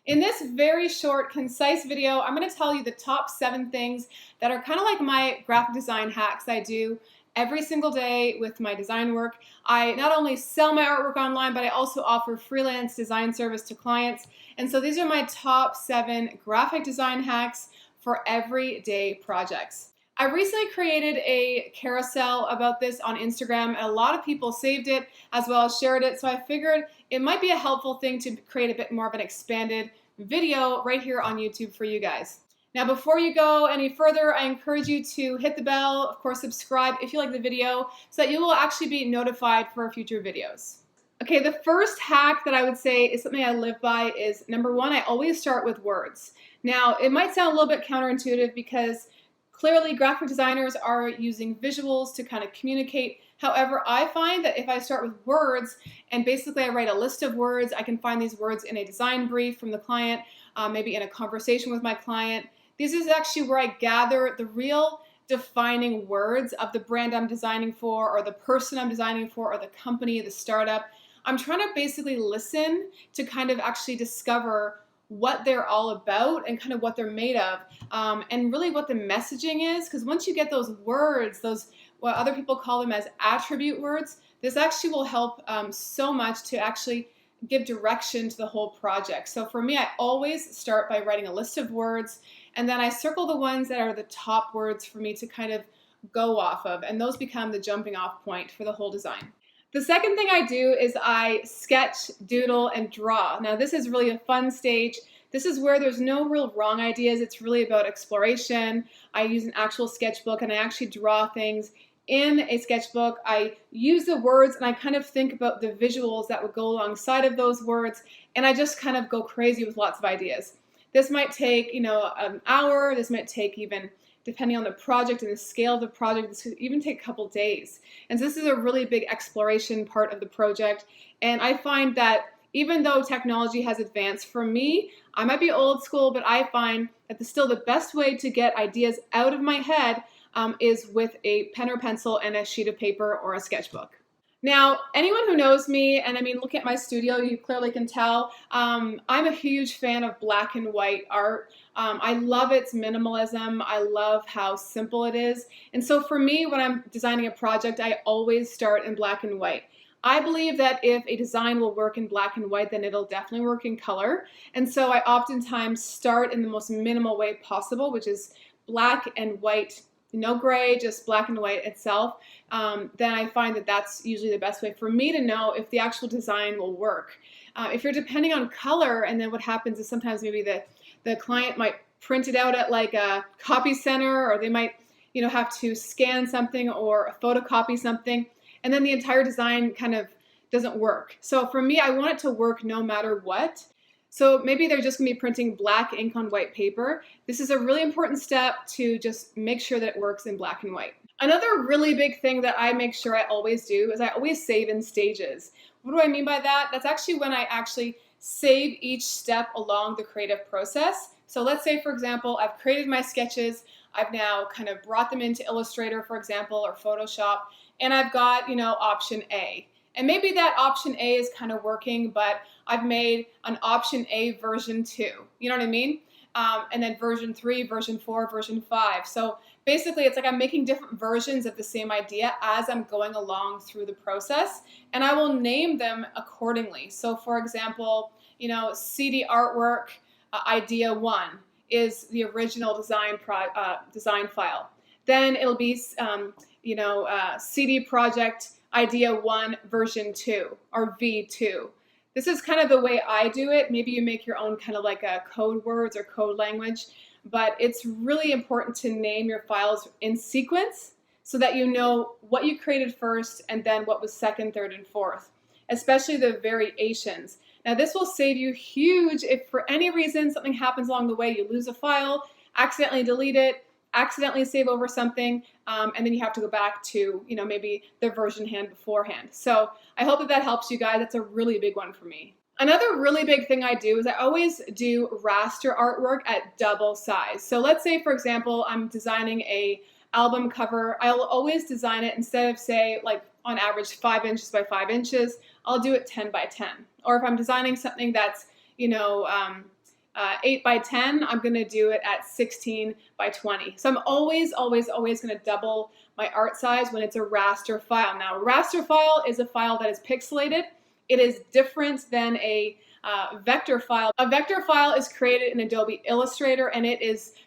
In this very short, concise video, I'm going to tell you the top 7 things that are kind of like my graphic design hacks I do every single day with my design work. I not only sell my artwork online, but I also offer freelance design service to clients. And so these are my top 7 graphic design hacks for everyday projects. I recently created a carousel about this on Instagram, and a lot of people saved it as well as shared it, so I figured it might be a helpful thing to create a bit more of an expanded video right here on YouTube for you guys. Now, before you go any further, I encourage you to hit the bell, of course subscribe if you like the video, so that you will actually be notified for future videos. Okay, the first hack that I would say is something I live by is, number 1, I always start with words. Now, it might sound a little bit counterintuitive because clearly, graphic designers are using visuals to kind of communicate. However, I find that if I start with words and basically I write a list of words, I can find these words in a design brief from the client, maybe in a conversation with my client. This is actually where I gather the real defining words of the brand I'm designing for, or the person I'm designing for, or the company, the startup. I'm trying to basically listen to kind of actually discover what they're all about and kind of what they're made of, and really what the messaging is, because once you get those words, those what other people call them as attribute words, this actually will help so much to actually give direction to the whole project. So for me, I always start by writing a list of words, and then I circle the ones that are the top words for me to kind of go off of, and those become the jumping off point for the whole design. The second thing I do is I sketch, doodle, and draw. Now this is really a fun stage. This is where there's no real wrong ideas. It's really about exploration. I use an actual sketchbook and I actually draw things in a sketchbook. I use the words and I kind of think about the visuals that would go alongside of those words, and I just kind of go crazy with lots of ideas. This might take, an hour. This might take, even depending on the project and the scale of the project, this could even take a couple days. And so this is a really big exploration part of the project. And I find that even though technology has advanced, for me, I might be old school, but I find that still the best way to get ideas out of my head is with a pen or pencil and a sheet of paper or a sketchbook. Now, anyone who knows me, and I mean, look at my studio, you clearly can tell, I'm a huge fan of black and white art. I love its minimalism. I love how simple it is. And so for me, when I'm designing a project, I always start in black and white. I believe that if a design will work in black and white, then it'll definitely work in color. And so I oftentimes start in the most minimal way possible, which is black and white, no gray, just black and white itself. Then I find that that's usually the best way for me to know if the actual design will work. If you're depending on color, and then what happens is sometimes maybe the client might print it out at like a copy center, or they might have to scan something or photocopy something, and then the entire design kind of doesn't work. So for me, I want it to work no matter what. So maybe they're just going to be printing black ink on white paper. This is a really important step to just make sure that it works in black and white. Another really big thing that I make sure I always do is I always save in stages. What do I mean by that? That's actually when I actually save each step along the creative process. So let's say, for example, I've created my sketches. I've now kind of brought them into Illustrator, for example, or Photoshop, and I've got, option A. And maybe that option A is kind of working, but I've made an option A version 2. You know what I mean? And then version 3, version 4, version 5. So basically it's like I'm making different versions of the same idea as I'm going along through the process, and I will name them accordingly. So for example, CD artwork idea 1 is the original design file. Then it'll be CD project idea 1 version 2, or V2. This is kind of the way I do it. Maybe you make your own kind of like a code words or code language, but it's really important to name your files in sequence so that you know what you created first and then what was second, third, and fourth, especially the variations. Now this will save you huge if for any reason something happens along the way, you lose a file, accidentally delete it, accidentally save over something, and then you have to go back to, maybe the version hand beforehand. So I hope that helps you guys. That's a really big one for me. Another really big thing I do is I always do raster artwork at double size. So let's say, for example, I'm designing a album cover. I'll always design it, instead of say like on average 5 inches by 5 inches, I'll do it 10 by 10. Or if I'm designing something that's, 8 by 10, I'm going to do it at 16 by 20. So I'm always going to double my art size when it's a raster file. Now, a raster file is a file that is pixelated. It is different than a vector file. A vector file is created in Adobe Illustrator, and it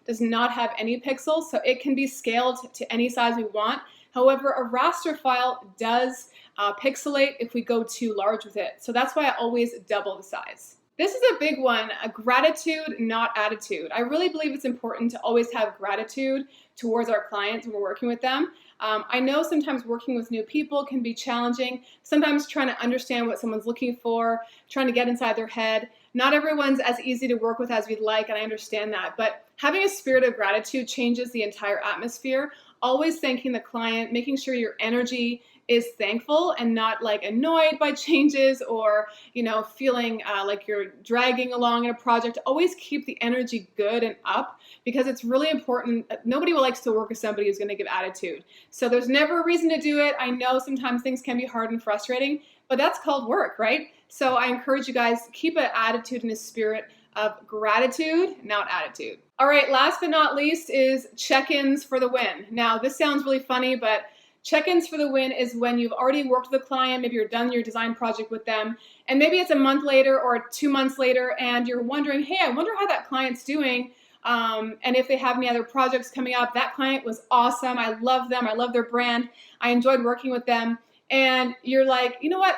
does not have any pixels, so it can be scaled to any size we want. However, a raster file does pixelate if we go too large with it. So that's why I always double the size. This is a big one, gratitude, not attitude. I really believe it's important to always have gratitude towards our clients when we're working with them. I know sometimes working with new people can be challenging, sometimes trying to understand what someone's looking for, trying to get inside their head. Not everyone's as easy to work with as we'd like, and I understand that, but having a spirit of gratitude changes the entire atmosphere. Always thanking the client, making sure your energy is thankful and not like annoyed by changes or, you know, feeling like you're dragging along in a project. Always keep the energy good and up, because it's really important. Nobody likes to work with somebody who's going to give attitude. So there's never a reason to do it. I know sometimes things can be hard and frustrating, but that's called work, right? So I encourage you guys to keep an attitude and a spirit of gratitude, not attitude. All right, last but not least is check-ins for the win. Now, this sounds really funny, but check-ins for the win is when you've already worked with a client, maybe you're done your design project with them, and maybe it's a month later or 2 months later, and you're wondering, hey, I wonder how that client's doing, and if they have any other projects coming up. That client was awesome. I love them. I love their brand. I enjoyed working with them. And you're like, you know what?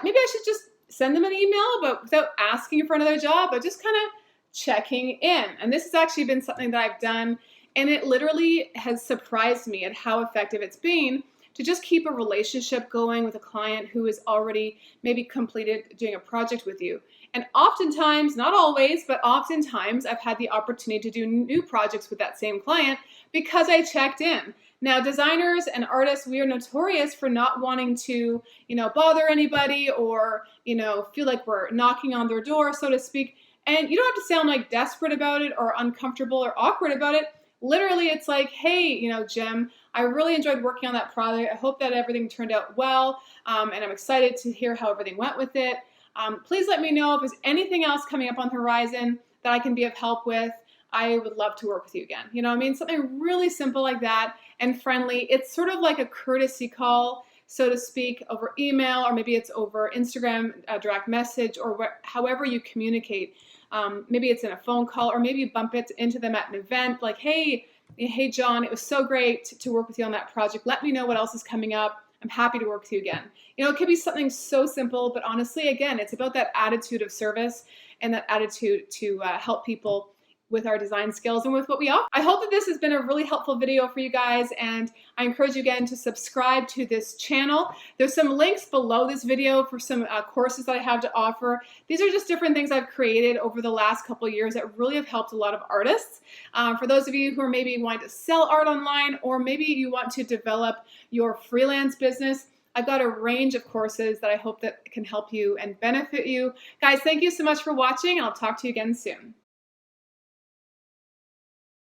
Maybe I should just send them an email, but without asking for another job, but just kind of checking in. And this has actually been something that I've done, and it literally has surprised me at how effective it's been to just keep a relationship going with a client who has already maybe completed doing a project with you. And oftentimes, not always, but oftentimes I've had the opportunity to do new projects with that same client because I checked in. Now, designers and artists, we are notorious for not wanting to, bother anybody or, feel like we're knocking on their door, so to speak. And you don't have to sound like desperate about it or uncomfortable or awkward about it. Literally, it's like, hey, Jim, I really enjoyed working on that project. I hope that everything turned out well, and I'm excited to hear how everything went with it. Please let me know if there's anything else coming up on the horizon that I can be of help with. I would love to work with you again. Something really simple like that and friendly. It's sort of like a courtesy call, so to speak, over email, or maybe it's over Instagram, direct message, or however you communicate. Maybe it's in a phone call, or maybe you bump it into them at an event, like, hey, John, it was so great to work with you on that project. Let me know what else is coming up. I'm happy to work with you again. It could be something so simple, but honestly, again, it's about that attitude of service and that attitude to help people with our design skills and with what we offer. I hope that this has been a really helpful video for you guys, and I encourage you again to subscribe to this channel. There's some links below this video for some courses that I have to offer. These are just different things I've created over the last couple of years that really have helped a lot of artists. For those of you who are maybe wanting to sell art online, or maybe you want to develop your freelance business, I've got a range of courses that I hope that can help you and benefit you. Guys, thank you so much for watching, and I'll talk to you again soon.